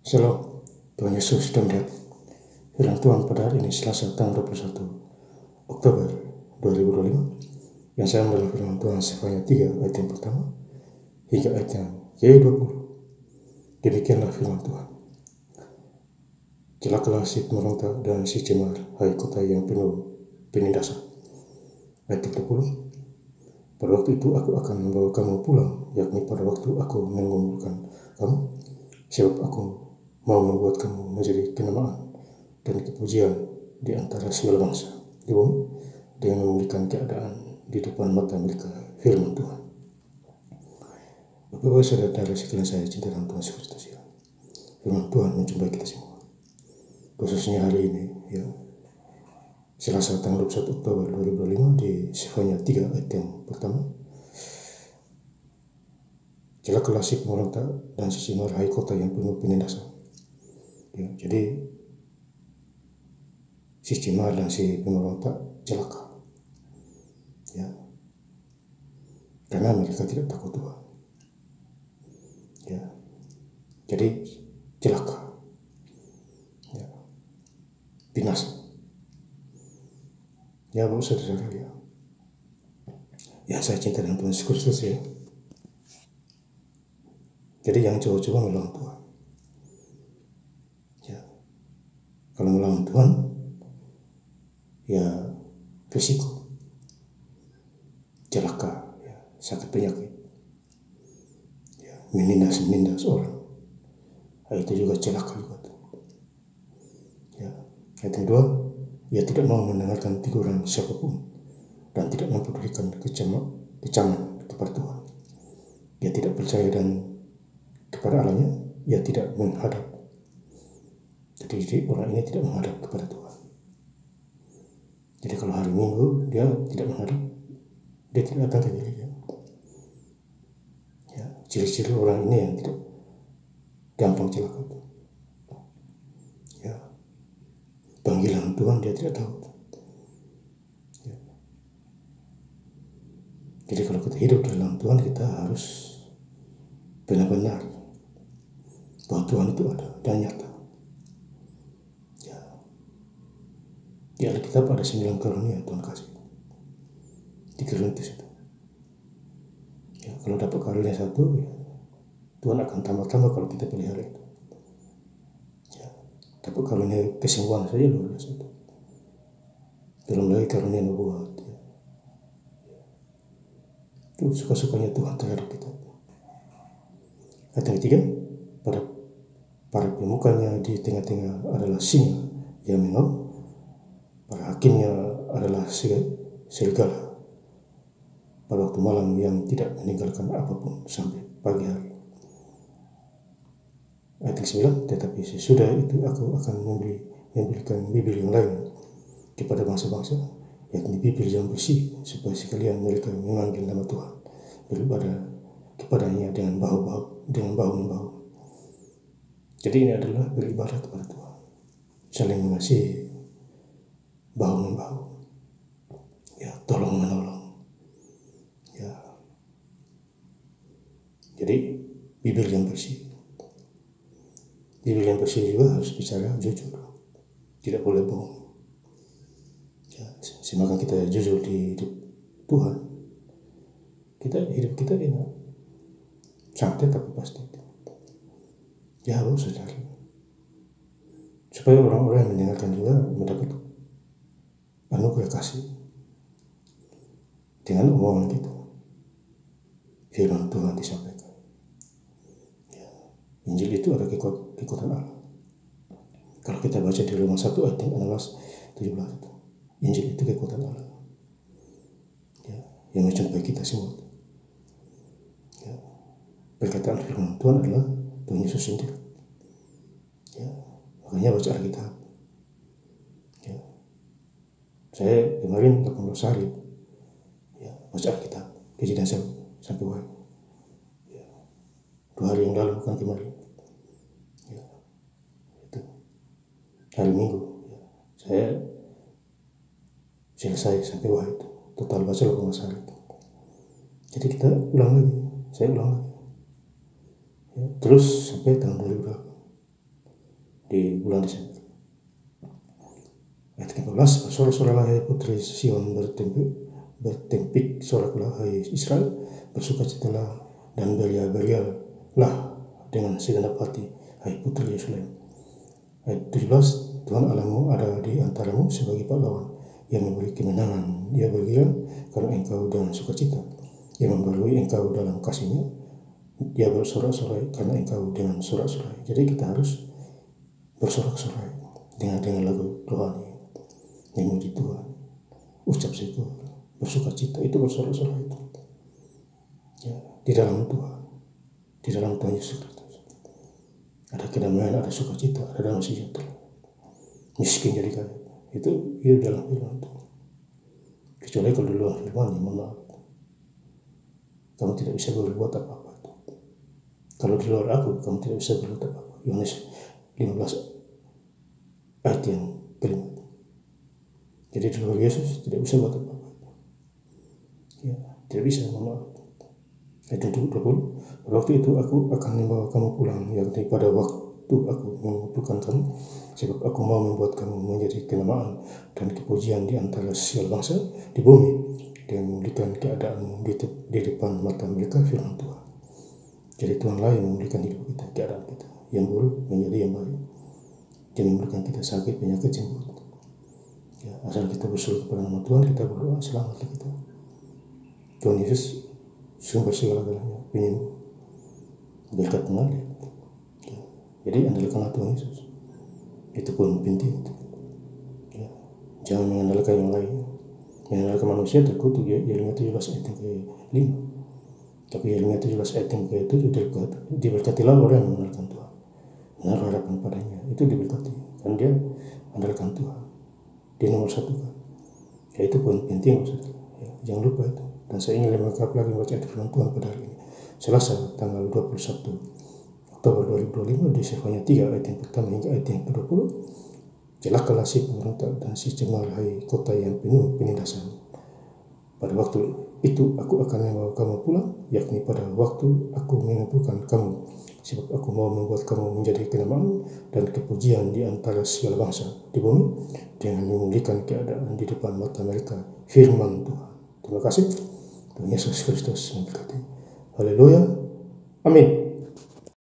Shalom, Tuhan Yesus sudah melihat firman Tuhan pada hari ini Selasa tanggal 21 Oktober 2025 yang saya mendengar firman Tuhan sebanyak 3 ayat yang pertama hingga ayat yang ke-20. Demikianlah firman Tuhan. Celakalah si pemberontak dan si cemar, hai kota yang penuh penindasan. Ayat 30. Pada waktu itu aku akan membawa kamu pulang, yakni pada waktu aku mengumpulkan kamu, sebab aku mau membuat kamu menjadi kenamaan dan kepujian di antara segala bangsa di bumi, dengan memulihkan keadaan di depan mata mereka. Firman Tuhan. Bapak-Ibu saudara sekalian saya cinta dalam Tuhan Yesus Kristus, ya. Firman Tuhan menjumpai kita semua, khususnya hari ini, ya, Selasa tanggal 21 Oktober 2025 di Sefanya 3 ayat yang pertama. Celakalah si pemberontak dan si cemar, hai kota yang penuh penindasan. Ya, jadi si cemar dan si pemberontak celaka, ya, karena mereka tidak takut Tuhan, ya, jadi celaka, ya, binasa, ya. Bapak saudara, ya saya cinta dengan Tuhan Yesus Kristus, ya. Jadi jangan coba-coba melawan Tuhan, ya. Kalau melawan Tuhan, ya risiko celaka, ya, sakit penyakit, ya, menindas orang, itu juga celaka juga, ya. Yang kedua, ia tidak mau mendengarkan teguran siapapun dan tidak mempedulikan kecaman kepada Tuhan. Ia tidak percaya dan kepada Allahnya, ia tidak menghadap. Jadi orang ini tidak menghadap kepada Tuhan. Jadi kalau hari Minggu dia tidak menghadap, dia tidak datang ke gereja. Ya, ciri-ciri orang ini yang tidak gampang celaka itu. Ya, panggilan Tuhan dia tidak tahu. Ya. Jadi kalau kita hidup dalam Tuhan, kita harus benar-benar bahwa Tuhan itu ada dan nyata. Ya, di Alkitab ada 9 karunia Tuhan kasih di Korintus itu. Ya, kalau dapat karunia satu, ya, Tuhan akan tambah-tambah kalau kita pelihara itu. Ya, dapat karunia kesembuhan saja luar biasa itu. Belum lagi karunia nubuat. Ya. Itu suka-sukanya Tuhan terhadap kita. Ayat yang ketiga, para pemukanya di tengah-tengah adalah singa yang mengaum, para hakimnya adalah serigala pada waktu malam yang tidak meninggalkan apapun sampai pagi hari. Ayat yang 9, tetapi sesudah itu aku akan memberikan bibir yang lain kepada bangsa-bangsa, yakni bibir yang bersih, supaya sekalian mereka memanggil nama Tuhan, beribadah kepadanya dengan bahu-membahu. Jadi ini adalah beribadah kepada Tuhan, saling mengasihi, bahu-membahu, ya, tolong menolong, ya. Jadi bibir yang bersih. Bibir yang bersih juga harus bicara jujur, tidak boleh bohong. Ya, semakin kita jujur di Tuhan, hidup kita enak, santai tapi pasti. Ya, saudara, supaya orang-orang yang mendengarkan juga mendapat anugerah kasih dengan omongan kita, firman Tuhan disampaikan. Ya, Injil itu ada kekuatan Allah. Kalau kita baca di Roma 1 ayat 16-17 itu, Injil itu kekuatan Allah, ya, yang mencapai kita semua. Ya, perkataan firman Tuhan adalah Tuhan Yesus sendiri. Ya, makanya baca Alkitab. Ya, saya kemarin 18 hari, ya, baca Alkitab, Kejadian sampai Wahyu. Ya, 2 hari yang lalu, bukan kemarin. Ya, itu hari Minggu, ya, saya selesai sampai Wahyu itu, total baca 18 hari. Jadi kita ulang lagi, saya ulang lagi, ya, terus sampai tahun 2008. di bulan Desember. Ayat 15, bersorak-soraklah hai putri Sion, bertempik soraklah hai Israel, bersukacitalah dan beria-berialah dengan segenap hati hai putri Yerusalem. Ayat 17, Tuhan Allahmu ada di antaramu sebagai pahlawan yang memberi kemenangan. Ia bergembira karena engkau dengan sukacita. Ia membarui engkau dalam kasihnya. Dia bersorak-sorai karena engkau dengan sorak-sorai. Jadi kita harus bersorak-sorai dengan lagu rohani, memuji Tuhan, ucap syukur, bersukacita, itu bersorak-sorai itu. Ya, di dalam Tuhan Yesus Kristus ada kedamaian, ada sukacita, ada damai sejahtera. Miskin jadi kaya, itu dalam firman Tuhan. Kecuali kalau di luar firman, ya mohon maaf, kamu tidak bisa berbuat apa-apa. Kalau di luar aku, kamu tidak bisa berbuat apa-apa. Yohanes 15 ayat yang kelima. Jadi di luar Yesus tidak bisa buat apa-apa. Ya, tidak bisa, mohon maaf. Ayat 20, pada waktu itu aku akan membawa kamu pulang, yakni pada waktu aku mengumpulkan kamu, sebab aku mau membuat kamu menjadi kenamaan dan kepujian di antara segala bangsa di bumi, dengan memulihkan keadaanmu di depan mata mereka, firman Tuhan. Jadi Tuhan lah yang memulihkan hidup kita, keadaan kita yang buruk menjadi yang baik. Dia memulihkan kita sakit, penyakit, cemburu. Ya, asal kita berseru kepada nama Tuhan, kita berdoa, selamatlah kita. Tuhan Yesus sumber segala-galanya, penyembuh, berkat mengalir. Ya, jadi andalkanlah Tuhan Yesus. Itu pun penting. Ya, jangan mengandalkan yang lain. Mengandalkan manusia terkutuk, ya, Yeremia 17 ayat yang ke-5. Tapi Yeremia 17 ayat yang ke-7 diberkatilah orang yang mengandalkan Tuhan, menaruh harapan padanya, itu diberkati. Kan dia andalkan Tuhan, dia nomor satu kan. Ya, itu poin penting maksudnya. Ya, jangan lupa itu. Dan saya ingin lengkap lagi membaca ayat firman Tuhan pada hari ini, Selasa tanggal 21 Oktober 2025 di Sefanya 3 ayat yang pertama hingga ayat yang ke-20. Celakalah si pemberontak dan si cemar, hai kota yang penuh penindasan. Pada waktu itu aku akan membawa kamu pulang, yakni pada waktu aku mengumpulkan kamu, sebab aku mau membuat kamu menjadi kenamaan dan kepujian di antara segala bangsa di bumi, dengan memulihkan keadaan di depan mata mereka, firman Tuhan. Terima kasih. Tuhan Yesus Kristus memberkati. Haleluya. Amin.